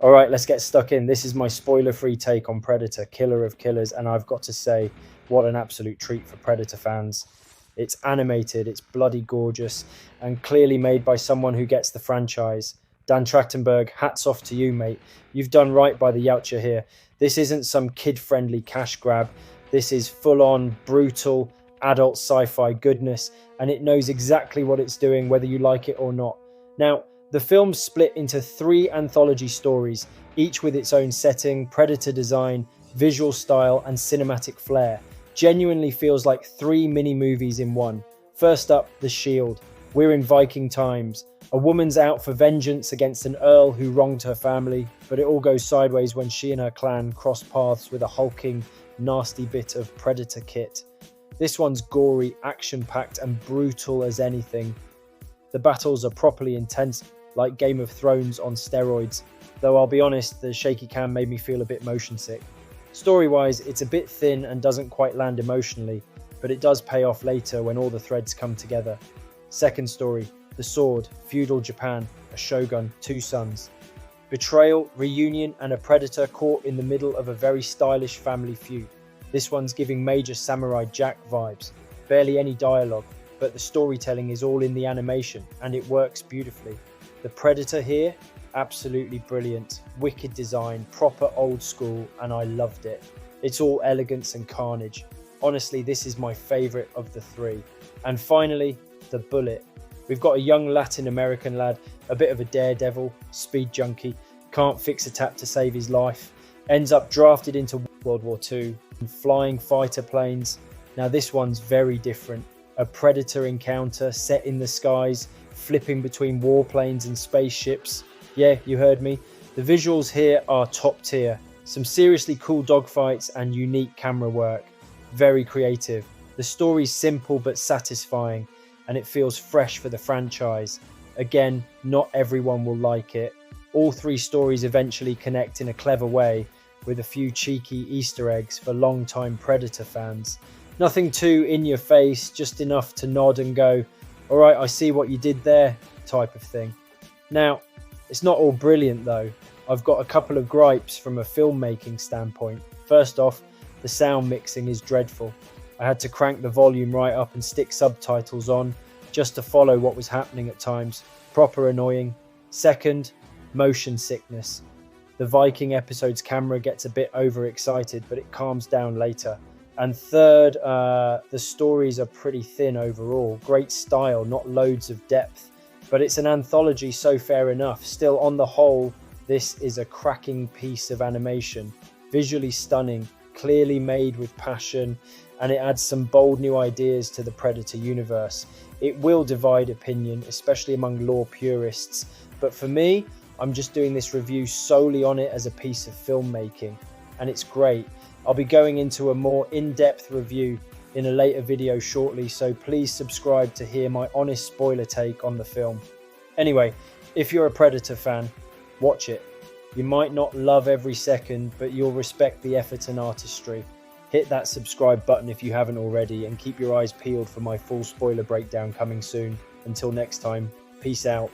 All right, let's get stuck in. This is my spoiler-free take on Predator, Killer of Killers, and I've got to say, what an absolute treat for Predator fans. It's animated, it's bloody gorgeous, and clearly made by someone who gets the franchise. Dan Trachtenberg, hats off to you, mate. You've done right by the Yautja here. This isn't some kid-friendly cash grab. This is full-on, brutal, adult sci-fi goodness, and it knows exactly what it's doing, whether you like it or not. Now, the film's split into 3 anthology stories, each with its own setting, Predator design, visual style, and cinematic flair. Genuinely feels like 3 mini-movies in one. First up, The Shield. We're in Viking times. A woman's out for vengeance against an earl who wronged her family, but it all goes sideways when she and her clan cross paths with a hulking, nasty bit of Predator kit. This one's gory, action-packed, and brutal as anything. The battles are properly intense, like Game of Thrones on steroids, though I'll be honest, the shaky cam made me feel a bit motion sick. Story-wise, it's a bit thin and doesn't quite land emotionally, but it does pay off later when all the threads come together. Second story, The Sword, feudal Japan, a shogun, 2 sons. Betrayal, reunion, and a predator caught in the middle of a very stylish family feud. This one's giving major Samurai Jack vibes. Barely any dialogue, but the storytelling is all in the animation, and it works beautifully. The Predator here, absolutely brilliant. Wicked design, proper old school, and I loved it. It's all elegance and carnage. Honestly, this is my favourite of the 3. And finally, The Bullet. We've got a young Latin American lad, a bit of a daredevil, speed junkie, can't fix a tap to save his life, ends up drafted into World War II, flying fighter planes. Now this one's very different. A Predator encounter set in the skies, flipping between warplanes and spaceships. Yeah, you heard me. The visuals here are top tier. Some seriously cool dogfights and unique camera work. Very creative. The story's simple but satisfying, and it feels fresh for the franchise. Again, not everyone will like it. All 3 stories eventually connect in a clever way, with a few cheeky Easter eggs for long-time Predator fans. Nothing too in your face, just enough to nod and go, all right, I see what you did there, type of thing. Now, it's not all brilliant though. I've got a couple of gripes from a filmmaking standpoint. First off, the sound mixing is dreadful. I had to crank the volume right up and stick subtitles on just to follow what was happening at times. Proper annoying. Second, motion sickness. The Viking episode's camera gets a bit overexcited, but it calms down later. And third, the stories are pretty thin overall. Great style, not loads of depth. But it's an anthology, so fair enough. Still, on the whole, this is a cracking piece of animation. Visually stunning, clearly made with passion, and it adds some bold new ideas to the Predator universe. It will divide opinion, especially among lore purists. But for me, I'm just doing this review solely on it as a piece of filmmaking. And it's great. I'll be going into a more in-depth review in a later video shortly, so please subscribe to hear my honest spoiler take on the film. Anyway, if you're a Predator fan, watch it. You might not love every second, but you'll respect the effort and artistry. Hit that subscribe button if you haven't already, and keep your eyes peeled for my full spoiler breakdown coming soon. Until next time, peace out.